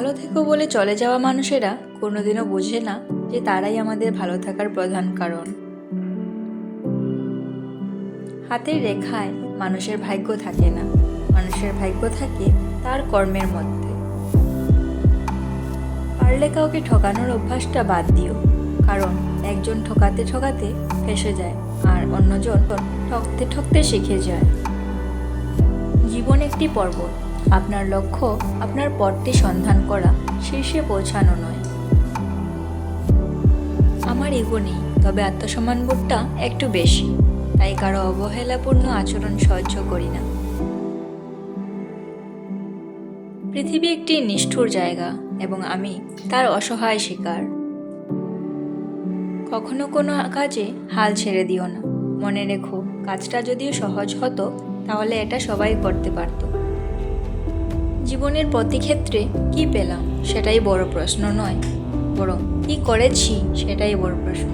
ভালো থেকো বলে চলে যাওয়া মানুষেরা কোনোদিনও বোঝে না যে তারাই আমাদের ভালো থাকার প্রধান কারণ। হাতের রেখায় মানুষের ভাগ্য থাকে না, মানুষের ভাগ্য থাকে তার কর্মের মধ্যে। পারলে কাউকে ঠকানোর অভ্যাসটা বাদ দিও, কারণ একজন ঠকাতে ঠকাতে ফেঁসে যায় আর অন্যজন ঠকতে ঠকতে শিখে যায়। জীবন একটি পর্বত, আপনার লক্ষ্য আপনার পথটি সন্ধান করা, শীর্ষে পৌঁছানো নয়। আমার ইগো নেই, তবে আত্মসম্মানবোধটা একটু বেশি, তাই কারো অবহেলাপূর্ণ আচরণ সহ্য করি না। পৃথিবী একটি নিষ্ঠুর জায়গা এবং আমি তার অসহায় শিকার। কখনো কোনো কাজে হাল ছেড়ে দিও না। মনে রেখো, কাজটা যদিও সহজ হতো তাহলে এটা সবাই করতে পারত। জীবনের প্রতি ক্ষেত্রে কি পেলাম সেটাই বড় প্রশ্ন নয়, বরং কি করেছি সেটাই বড় প্রশ্ন।